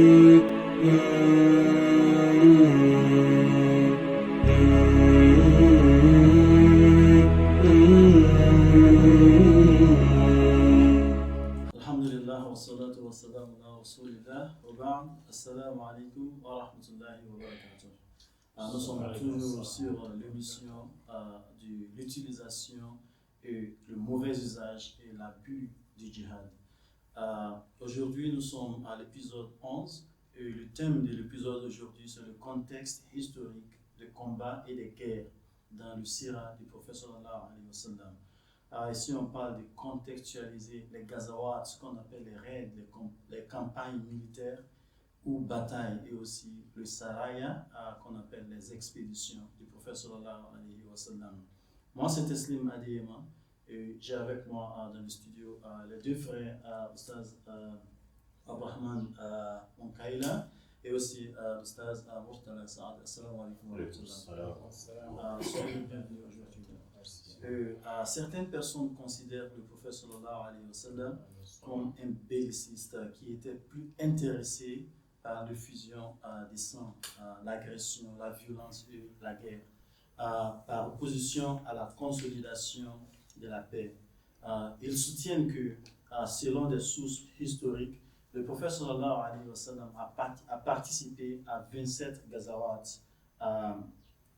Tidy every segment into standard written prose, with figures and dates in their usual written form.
Alhamdulillah wa salatu wa salam ala rasulillah wa ba'd. Assalamu alaikum wa rahmatullahi wa barakatuh. Nous sommes toujours sur l'émission de l'utilisation et le mauvais usage et l'abus du djihad. Aujourd'hui, nous sommes à l'épisode 11 et le thème de l'épisode d'aujourd'hui, c'est le contexte historique des combats et des guerres dans le sira du prophète sallallahu alayhi wa sallam. Ici, on parle de contextualiser les gazawats, ce qu'on appelle les raids, les campagnes militaires ou batailles, et aussi le saraya, qu'on appelle les expéditions du prophète sallallahu alayhi wa sallam. Moi, c'est Teslim Adeyema, et j'ai avec moi dans le studio les deux frères, Oustaz Abrahman Monkaila, et aussi Oustaz Murtala Saad. Assalamu alaikum wa rahmatullah. Soyez les bienvenus aujourd'hui. Certaines personnes considèrent le prophète sallallahu alayhi wa sallam comme un belliciste qui était plus intéressé par l'effusion des sangs, l'agression, la violence et la guerre, par opposition à la consolidation de la paix. Ils soutiennent que, selon des sources historiques, le prophète sallallahu alayhi wa sallam a participé à 27 gazawats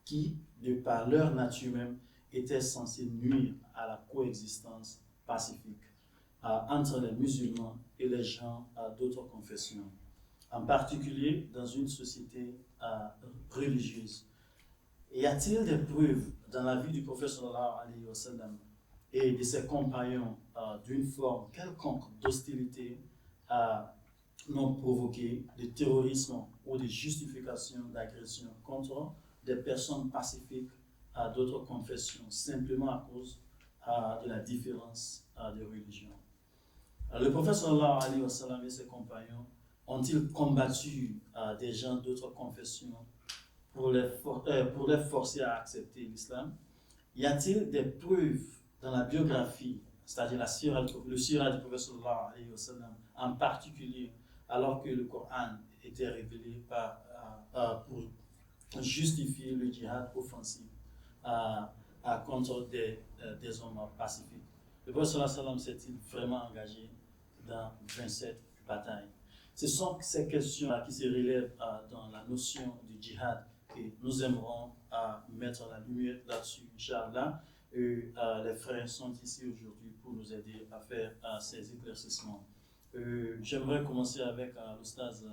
qui, de par leur nature même, étaient censés nuire à la coexistence pacifique entre les musulmans et les gens d'autres confessions, en particulier dans une société religieuse. Y a-t-il des preuves dans la vie du prophète sallallahu alayhi wa sallam et de ses compagnons d'une forme quelconque d'hostilité non provoquée, de terrorisme ou de justification d'agression contre des personnes pacifiques d'autres confessions, simplement à cause de la différence de religion? Le prophète sallallahu alayhi wa sallam et ses compagnons ont-ils combattu des gens d'autres confessions pour les forcer à accepter l'islam? Y a-t-il des preuves dans la biographie, c'est-à-dire le sira du prophète sallallahu alayhi wa sallam, en particulier alors que le Coran était révélé pour justifier le djihad offensif contre des hommes pacifiques? Le prophète sallallahu alayhi wa sallam s'est-il vraiment engagé dans 27 batailles? Ce sont ces questions qui se relèvent dans la notion du djihad et nous aimerons mettre la lumière là-dessus, Inch'Allah. Les frères sont ici aujourd'hui pour nous aider à faire ces éclaircissements. J'aimerais commencer avec l'Oustaz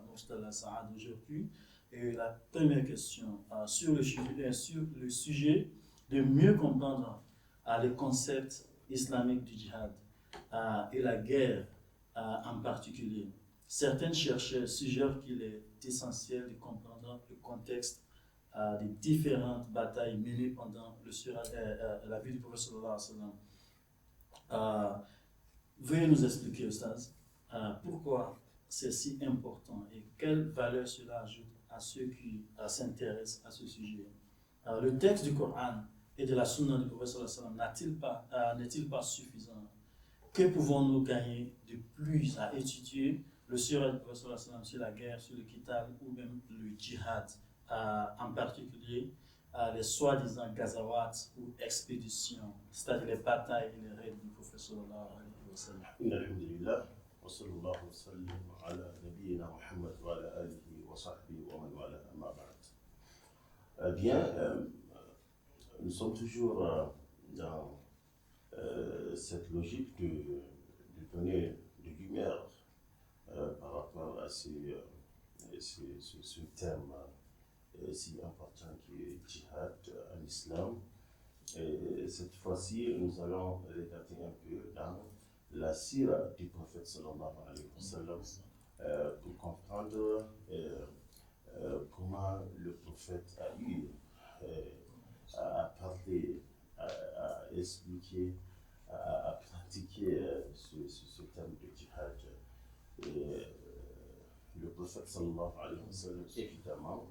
Murtala Saad aujourd'hui. La première question sur le sujet de mieux comprendre les concepts islamiques du djihad et la guerre en particulier. Certains chercheurs suggèrent qu'il est essentiel de comprendre le contexte des différentes batailles menées pendant la vie du prophète sallallahu alayhi wa sallam. Veuillez nous expliquer, Ustaz, pourquoi c'est si important et quelle valeur cela ajoute à ceux qui s'intéressent à ce sujet. Le texte du Coran et de la Sunna du prophète sallallahu alayhi wa sallam n'est-il pas suffisant? Que pouvons-nous gagner de plus à étudier le sira du prophète sallallahu alayhi wa sallam sur la guerre, sur le qital ou même le djihad, en particulier les soi-disant gazawats ou expéditions, c'est-à-dire les batailles et les raids du prophète sallallahu alayhi wa sallam? Alhamdulillah, wa sallallahu wa sallam ala nabiyyina Muhammad wa ala alihi wa sahbihi wa man wala amma ba'd. Nous sommes toujours dans cette logique de donner de lumière par rapport à ce thème si important qui est djihad en islam. Et cette fois-ci, nous allons regarder un peu dans la sira du prophète sallallahu alayhi wa sallam pour comprendre comment le prophète a eu à parler, à expliquer, à pratiquer ce thème de djihad. Et le prophète sallallahu alayhi wa sallam, évidemment,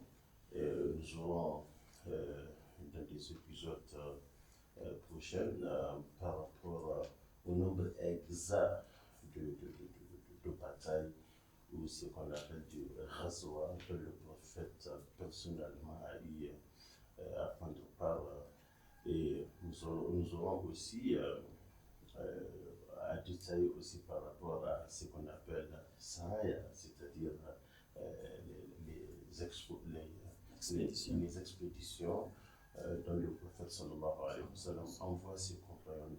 nous aurons dans des épisodes prochains par rapport au nombre exact de batailles ou ce qu'on appelle du Ghazwa, que le prophète personnellement a eu à prendre part. Et nous aurons aussi à détailler aussi par rapport à ce qu'on appelle Saraya, c'est-à-dire les expéditions dont le prophète sallallahu alayhi wa sallam envoie ses compagnons,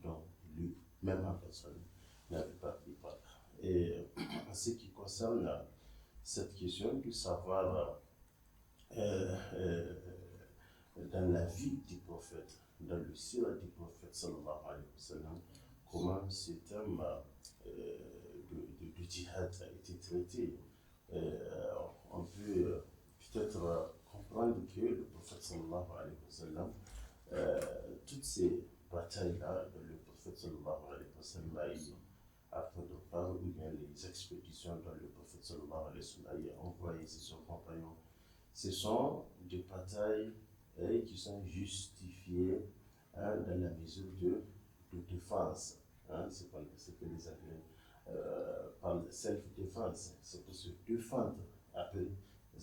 dont lui, même en personne, n'avait pas pris part. Et en ce qui concerne cette question de savoir dans la vie du prophète, dans le sira du prophète sallallahu alayhi wa sallam, comment ce thème de djihad a été traité. On peut peut-être comprendre que le prophète sallallahu alayhi wa sallam, toutes ces batailles-là, le prophète sallallahu alayhi wa sallam a eu à prendre part, ou bien les expéditions dont le prophète sallallahu alayhi wa sallam a envoyé ses compagnons, ce sont des batailles qui sont justifiées dans la mesure de défense. C'est ce que les Anglais parlent de self-défense. C'est pour se défendre après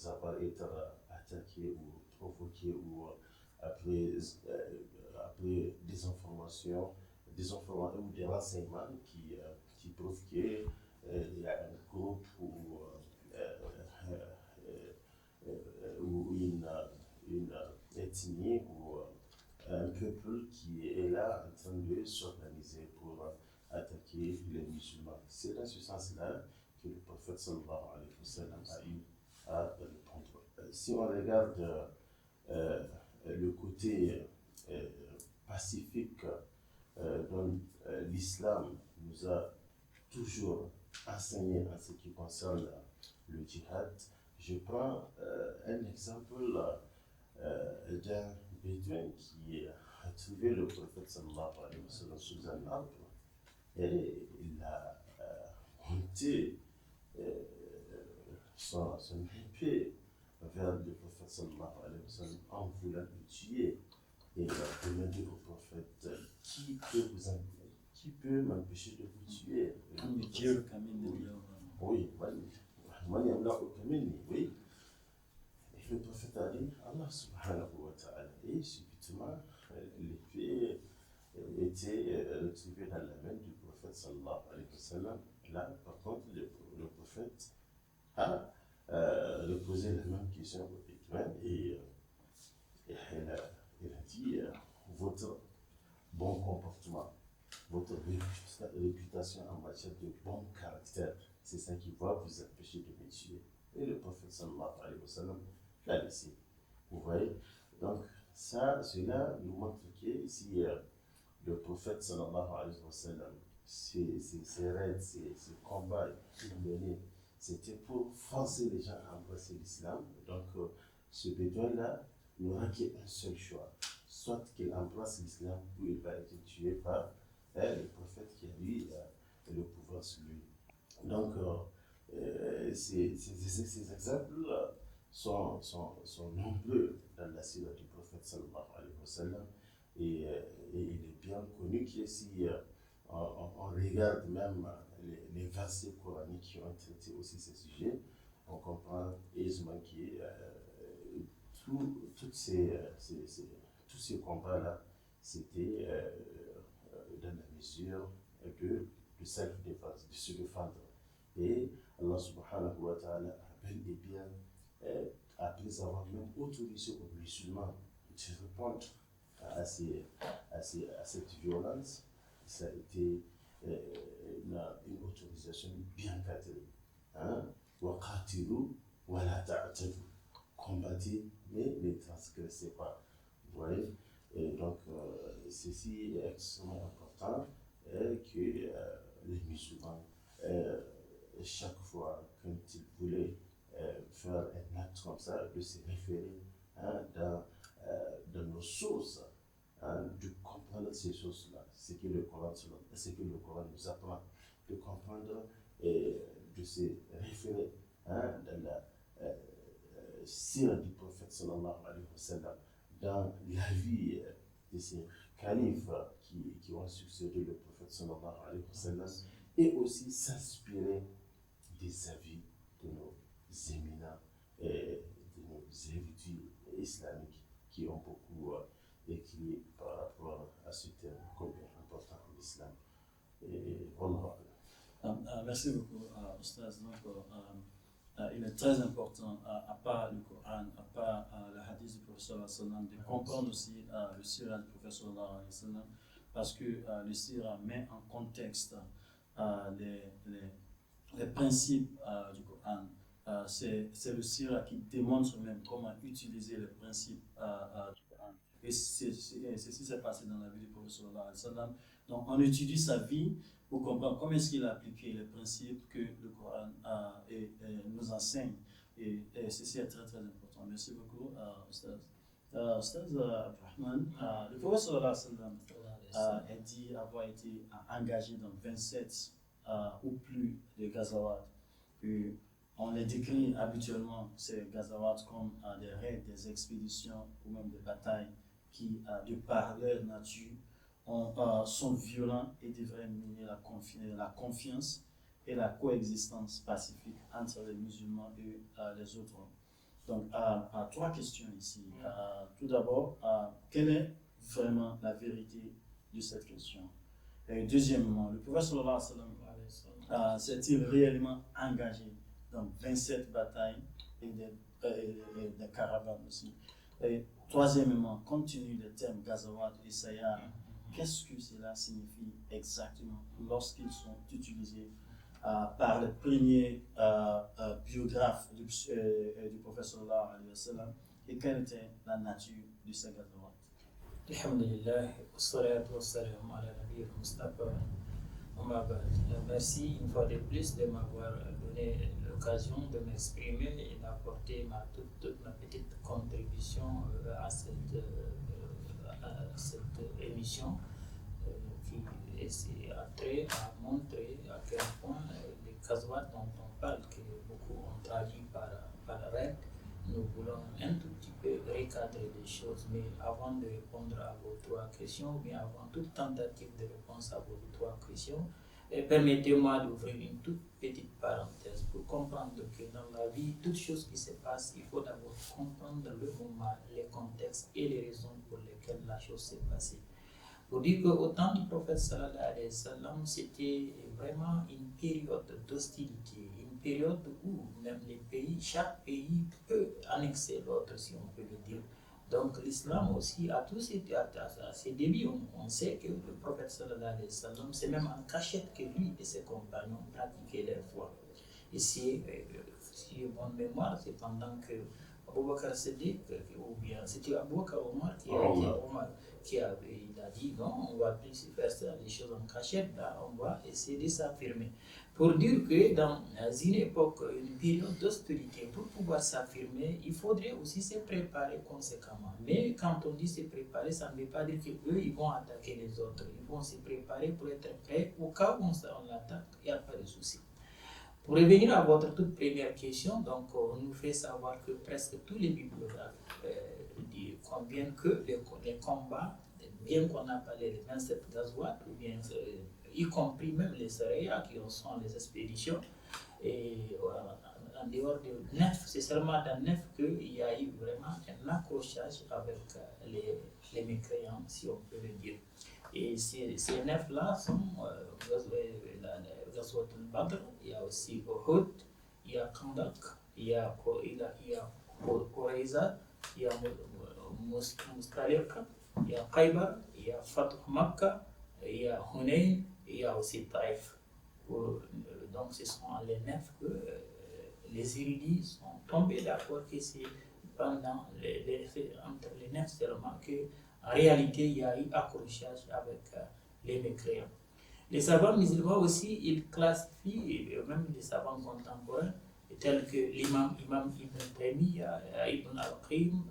avoir été attaqué ou provoqué ou après des informations ou des renseignements qui prouvent qu'il y a un groupe ou une ethnie ou un peuple qui est là en train de s'organiser pour attaquer les musulmans. C'est dans ce sens-là que le prophète sallallahu alayhi wa sallam a eu à répondre. Si on regarde le côté pacifique dont l'islam nous a toujours enseigné en ce qui concerne le djihad, je prends un exemple d'un bédouin qui a trouvé le prophète sallallahu alayhi wa sallam sous un arbre et il a monté son épée vers le prophète sallallahu alayhi wa sallam en voulant le tuer. Et il a demandé au prophète, qui peut m'empêcher de vous tuer? Oui, oui. Et le prophète a dit, Allah subhanahu wa ta'ala. Et subitement, l'épée était retrouvée dans la main du prophète sallallahu alayhi wa sallam. Là, par contre, le prophète a reposé la même question au bédouin et il a dit, votre bon comportement, votre réputation en matière de bon caractère, c'est ça qui va vous empêcher de me tuer. Et le prophète sallallahu alayhi wa sallam l'a laissé. Vous voyez? Donc, cela nous montre que si le prophète sallallahu alayhi wa sallam, ses raids, ses combats qu'il menait, c'était pour forcer les gens à embrasser l'islam. Donc, ce bédouin-là n'aura qu'un seul choix, soit qu'il embrasse l'islam ou il va être tué par le prophète qui a lui le pouvoir sur lui. Donc, ces exemples sont nombreux dans la sira du prophète sallallahu alayhi wa sallam et il est bien connu que si on regarde même les versets coraniques qui ont traité aussi ces sujets, on comprend aisément que tous ces combats-là, c'était dans la mesure de self-défense, de se défendre. Et Allah subhanahu wa ta'ala a bel et bien, après avoir même autorisé aux musulmans de répondre à cette violence, ça a été une autorisation bien cadrée. Waqatilu wa la ta'tadu. Combattez, mais ne transgressez pas. Vous voyez? Et donc, ceci est extrêmement important que les musulmans, chaque fois qu'ils voulaient faire un acte comme ça, de se référer dans nos sources, de comprendre ces choses-là, ce que le Coran nous apprend, de comprendre et de se référer dans la sira du prophète sallallahu alayhi wa sallam, dans la vie de ces califes qui ont succédé le prophète sallallahu alayhi wa sallam, et aussi s'inspirer des avis de nos éminents et de nos érudits islamiques qui ont beaucoup écrit par rapport à ce thème combien important en islam. Et honorable. Merci beaucoup, Oustaz. Donc, il est très important, à part le Coran, à part le hadith du professeur de comprendre aussi le sira du professeur parce que le sira met en contexte les principes du Coran. C'est le sira qui démontre même comment utiliser les principes du Coran. Et c'est ce qui s'est passé dans la vie du professeur. Donc, on étudie sa vie pour comprendre comment est-ce qu'il a appliqué les principes que le Coran nous enseigne. Et ceci est très très important. Merci beaucoup, Ustaz. Ustaz Abdurrahman, le professeur a dit avoir été engagé dans 27 ou plus de gazawat. On les décrit habituellement, ces gazawat, comme des raids, des expéditions ou même des batailles qui, de par leur nature, sont violents et devraient miner la confiance et la coexistence pacifique entre les musulmans et les autres. Donc, trois questions ici. Tout d'abord, quelle est vraiment la vérité de cette question? Et deuxièmement, le prophète sallallahu alayhi wa sallam s'est-il réellement engagé dans 27 batailles et des caravanes aussi? Et troisièmement, compte tenu des termes Gazawat et Sayar, qu'est-ce que cela signifie exactement lorsqu'ils sont utilisés par les premiers biographes du prophète sallallahu alayhi wa sallam, et quelle était la nature de ces Gazawat? Alhamdulillah, wassalatu wassalamu ala nabiyyil Mustafa. Merci une fois de plus de m'avoir donné l'occasion de m'exprimer et d'apporter toute ma petite contribution à cette émission qui a trait à montrer à quel point les Gazawat dont on parle, que beaucoup ont traduit par raid, nous voulons un tout petit peu recadrer les choses, mais avant de répondre à vos trois questions, ou bien avant toute tentative de réponse à vos trois questions, permettez-moi d'ouvrir une toute petite parenthèse pour comprendre que dans la vie, toute chose qui se passe, il faut d'abord comprendre le moment, les contextes et les raisons pour lesquelles la chose s'est passée. Pour dire qu'au temps du prophète sallallahu alayhi wa sallam, c'était vraiment une période d'hostilité, une période où même chaque pays peut annexer l'autre, si on peut le dire. Donc l'islam aussi a tous à ses débuts. On sait que le prophète sallallahu alayhi wa sallam, c'est même en cachette que lui et ses compagnons pratiquaient leur foi. Et si bonne mémoire, c'est pendant que Abu Bakr Siddiq, ou bien c'était Abu Bakr Omar il a dit non, on va plus faire ça, les choses en cachette, là, on va essayer de s'affirmer. Pour dire que dans une époque, une période d'austérité, pour pouvoir s'affirmer, il faudrait aussi se préparer conséquemment. Mais quand on dit se préparer, ça ne veut pas dire qu'eux, ils vont attaquer les autres. Ils vont se préparer pour être prêts au cas où on l'attaque, il n'y a pas de souci. Pour revenir à votre toute première question, donc on nous fait savoir que presque tous les bibliographes conviennent que les combats, bien qu'on a parlé de 27 Gazawat, ou bien y compris même les Saraya qui sont les expéditions, et en dehors de 9, c'est seulement dans 9 qu'il y a eu vraiment un accrochage avec les mécréants, si on peut le dire. Et ces 9-là sont Ghazwat al-Badr, il y a aussi Uhud, il y a Khandak, il y a Qurayza, il y a Mustaliqa, il y a Khaybar, il y a Fatih Makkah, il y a Hunayn, il y a aussi Taïf. Donc ce sont les 9 que les érudits sont tombés d'accord que c'est pendant entre les 9 seulement qu'en réalité il y a eu accrochage avec les mécréants. Les savants musulmans aussi, ils classifient, même les savants contemporains, tels que l'imam Ibn Taymiyyah, Ibn al-Qayyim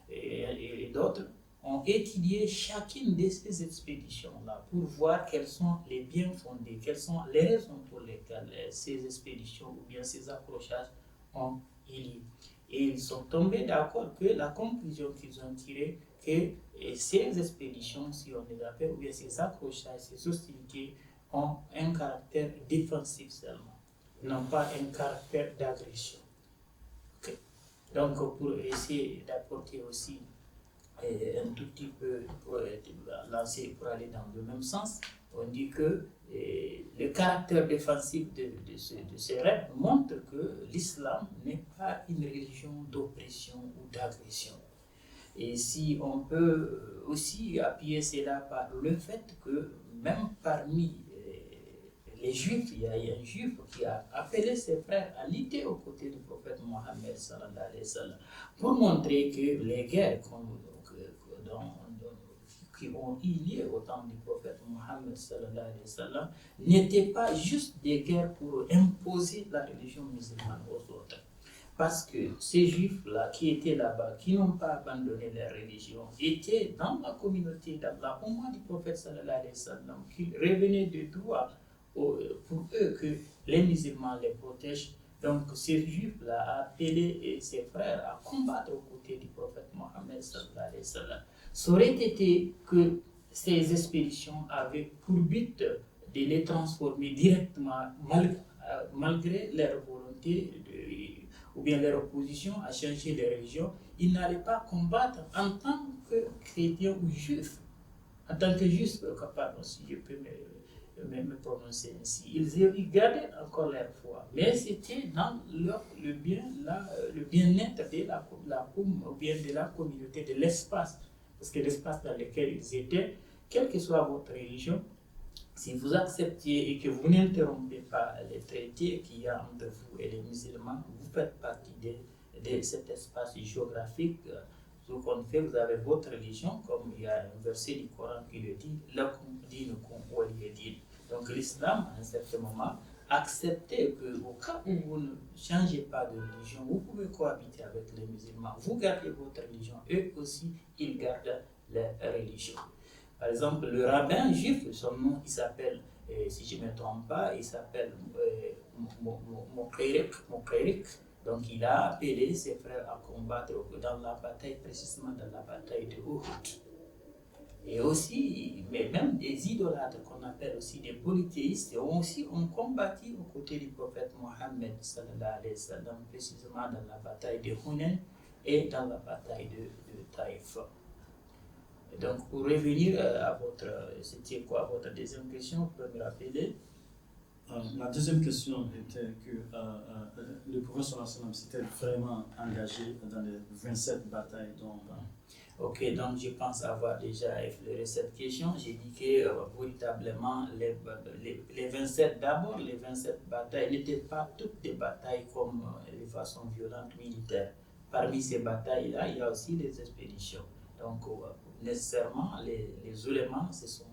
et d'autres, ont étudié chacune de ces expéditions-là pour voir quels sont les biens fondés, quelles sont les raisons pour lesquelles ces expéditions ou bien ces accrochages ont eu lieu. Et ils sont tombés d'accord que la conclusion qu'ils ont tirée, que ces expéditions, si on les appelle, ou bien ces accrochages, ces hostilités, ont un caractère défensif seulement. n'ont pas un caractère d'agression. Okay. Donc, pour essayer d'apporter aussi un tout petit peu pour lancer, pour aller dans le même sens, on dit que le caractère défensif de ces règles montre que l'islam n'est pas une religion d'oppression ou d'agression. Et si on peut aussi appuyer cela par le fait que même parmi les juifs, il y a un juif qui a appelé ses frères à lutter aux côtés du prophète Mohammed sallallahu alayhi wa sallam, pour montrer que les guerres qui ont eu lieu au temps du prophète Mohammed sallallahu alayhi wa sallam n'étaient pas juste des guerres pour imposer la religion musulmane aux autres. Parce que ces juifs-là qui étaient là-bas, qui n'ont pas abandonné leur religion, étaient dans la communauté d'Allah, au moment du prophète sallallahu alayhi wa sallam, qui revenait de droit pour eux que les musulmans les protègent. Donc ces juifs-là a appelé ses frères à combattre aux côtés du prophète Mohammed sallallahu alayhi wa sallam. Ça aurait été que ces expéditions avaient pour but de les transformer directement, malgré leur volonté ou bien leur opposition à changer de religion, ils n'allaient pas combattre en tant que chrétiens ou juifs. En tant que juifs, pardon, si je peux me prononcer ainsi. Ils gardaient encore leur foi, mais c'était dans le bien-être de la communauté, de l'espace. Parce que l'espace dans lequel ils étaient, quelle que soit votre religion, si vous acceptiez et que vous n'interrompez pas les traités qu'il y a entre vous et les musulmans, vous faites partie de cet espace géographique. Ce qu'on fait, vous avez votre religion, comme il y a un verset du Coran qui le dit, donc l'islam, à un certain moment, acceptait qu'au cas où vous ne changez pas de religion, vous pouvez cohabiter avec les musulmans, vous gardez votre religion, eux aussi, ils gardent leur religion. Par exemple, le rabbin juif, son nom, il s'appelle, si je ne me trompe pas, il s'appelle Mokairik. Donc il a appelé ses frères à combattre dans la bataille, précisément dans la bataille de Uhud. Et aussi, mais même des idolâtres qu'on appelle aussi des polythéistes ont combattu aux côtés du prophète Mohammed sallallahu alayhi wa sallam, précisément dans la bataille de Hunayn et dans la bataille de Taïf. Donc pour revenir à c'était quoi votre deuxième question, vous pouvez me rappeler? La deuxième question était que le prophète sallallahu alayhi wa sallam s'était vraiment engagé dans les 27 batailles dont Ok, donc je pense avoir déjà effleuré cette question. J'ai dit que véritablement les 27, d'abord les 27 batailles n'étaient pas toutes des batailles comme de façon violente militaire. Parmi ces batailles-là, il y a aussi les expéditions. Donc nécessairement les éléments se sont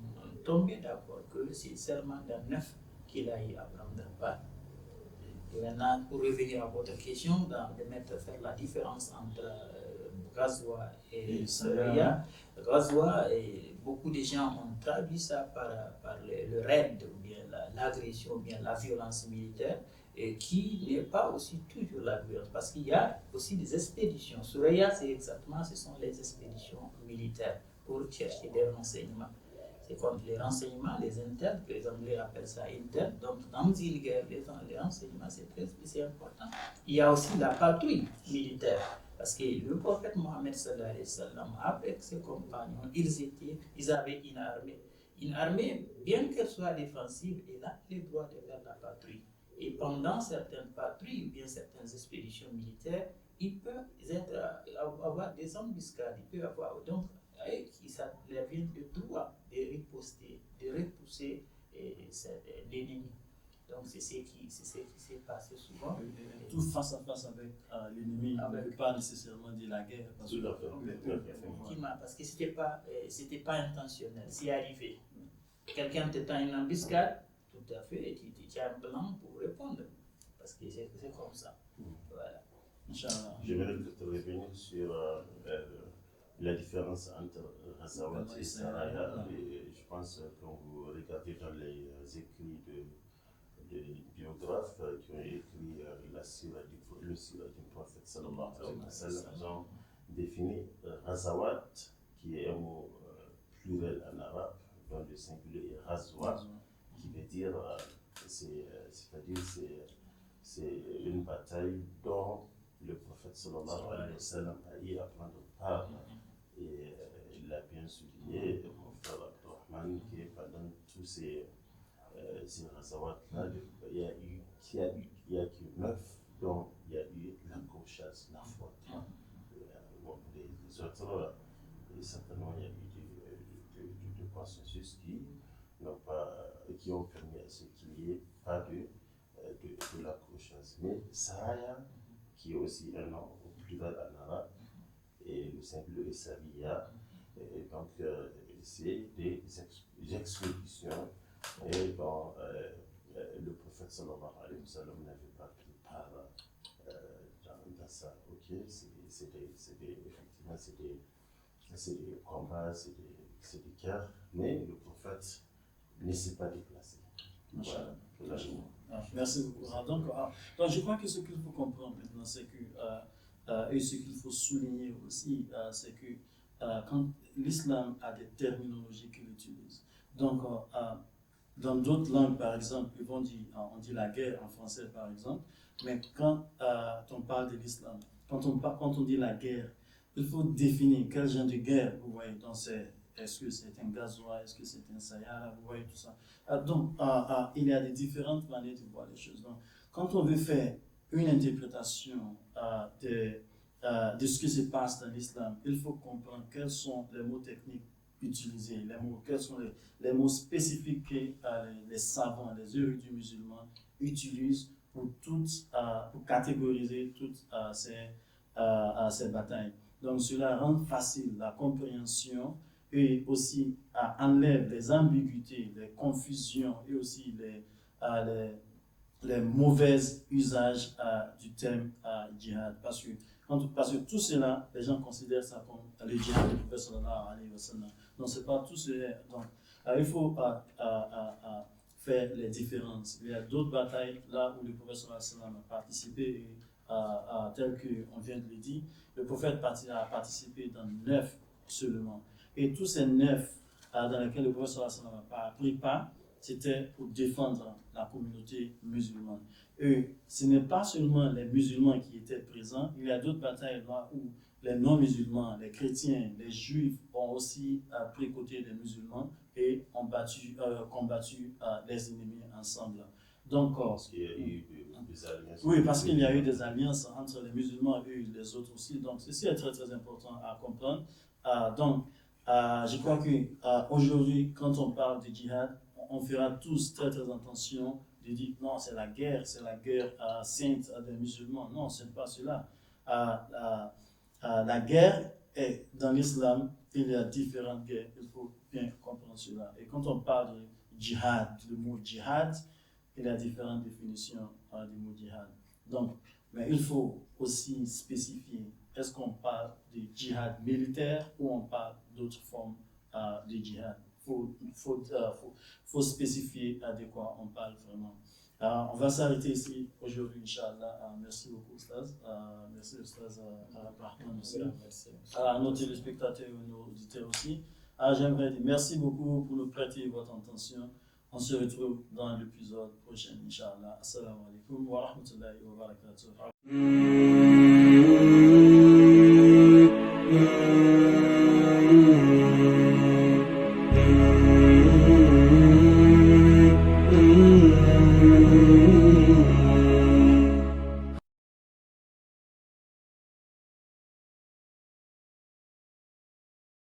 tombés d'accord que c'est seulement dans 9 qu'il a eu à prendre part. Et maintenant, pour revenir à votre question, de faire la différence entre Ghazwa et Saraya. Ghazwa, beaucoup de gens ont traduit ça par le raid, ou bien l'agression, ou bien la violence militaire, et qui n'est pas aussi toujours la violence, parce qu'il y a aussi des expéditions. Saraya, ce sont les expéditions militaires pour chercher des renseignements. C'est comme les renseignements, les internes, que les Anglais appellent ça interne. Donc, dans une guerre, les renseignements, c'est important. Il y a aussi la patrouille militaire. Parce que le prophète Mohammed sallallahu alayhi wa sallam, avec ses compagnons, ils avaient une armée. Une armée, bien qu'elle soit défensive, elle a le droit de faire la patrouille. Et pendant certaines patrouilles ou bien certaines expéditions militaires, il peut avoir des embuscades, il peut avoir donc ça leur vient de droit de riposter, de repousser l'ennemi. Donc c'est ce qui s'est passé souvent. Tout face à face avec l'ennemi, ne veut pas nécessairement dire la guerre. Tout à fait. Effectivement, parce que c'était pas intentionnel, c'est arrivé. Quelqu'un te tend une embuscade, tout à fait, et tu as un plan pour répondre, parce que c'est comme ça. Voilà. J'aimerais revenir sur la différence entre Ghazawat et Saraya. Je pense que quand vous regardez dans les écrits des biographes qui ont écrit le sira du prophète sallallahu alayhi wa sallam, ils ont défini Ghazawat, qui est un mot pluriel en arabe, dont le singulier est Ghazwa, qui veut dire, c'est-à-dire c'est c'est une bataille dont le prophète sallallahu alayhi wa sallam a eu à prendre part. Et il l'a bien souligné, mon frère Abdurrahman, que pendant tous ces razawats-là, il y a eu 9, dont il y a eu la Gauchase, la faute. Bon, les autres, certainement, il y a eu du consensus qui ont permis à ce qu'il n'y ait pas de la Gauchase. Mais Saraya, qui est aussi un nom au pluriel en arabe, et le singulier est Saria, et donc c'est des expéditions et dont le prophète sallallahu alayhi wa sallam n'avait pas pris part dans ça. Ok, effectivement c'est des combats, c'est des guerres, mais le prophète ne s'est pas déplacé. Voilà. Merci beaucoup. Donc, je crois que ce qu'il faut comprendre maintenant, c'est que et ce qu'il faut souligner aussi, c'est que quand l'islam a des terminologies qu'il utilise. Donc, dans d'autres langues, par exemple, on dit la guerre en français, par exemple, mais quand on parle de l'islam, quand on dit la guerre, il faut définir quel genre de guerre, vous voyez, donc est-ce que c'est un gazoua, est-ce que c'est un sayara, vous voyez tout ça. Donc, il y a des différentes manières de voir les choses. Donc, quand on veut faire une interprétation de ce qui se passe dans l'islam, il faut comprendre quels sont les mots techniques utilisés, quels sont les mots spécifiques que les savants, les érudits musulmans utilisent pour catégoriser toutes ces batailles. Donc cela rend facile la compréhension et aussi enlève les ambiguïtés, les confusions et aussi les mauvais usages du terme djihad. Parce que tout cela, les gens considèrent ça comme le djihad du prophète sallallahu alayhi wa sallam. Donc c'est pas tout cela. Donc il faut faire les différences. Il y a d'autres batailles là où le prophète sallallahu alayhi wa sallam a participé, tel qu'on vient de le dire. Le prophète a participé dans 9 seulement. Et tous ces 9 dans lesquels le prophète sallallahu alayhi wa sallam n'a pas pris part, c'était pour défendre la communauté musulmane. Et ce n'est pas seulement les musulmans qui étaient présents, il y a d'autres batailles là où les non-musulmans, les chrétiens, les juifs ont aussi pris côté des musulmans et ont combattu les ennemis ensemble. Donc, parce qu'il y a eu des alliances. Oui, parce qu'il y a eu des alliances entre les musulmans et les autres aussi. Donc, ceci est très très important à comprendre. Je crois qu'aujourd'hui, quand on parle de djihad, on fera tous très très attention de dire non, c'est la guerre sainte des musulmans. Non, ce n'est pas cela. La guerre est dans l'islam, il y a différentes guerres. Il faut bien comprendre cela. Et quand on parle de djihad, le mot djihad, il y a différentes définitions du mot djihad. Donc, mais il faut aussi spécifier, est-ce qu'on parle de djihad militaire ou on parle d'autres formes de djihad. Faut spécifier de quoi on parle vraiment. On va s'arrêter ici aujourd'hui, Inch'Allah. Merci beaucoup, Ustaz. Merci, Ustaz Rahman. Merci à nos téléspectateurs et nos auditeurs aussi. J'aimerais dire merci beaucoup pour nous prêter votre attention. On se retrouve dans l'épisode prochain, Inch'Allah. Assalamu alaikum wa rahmatullahi wa barakatuh.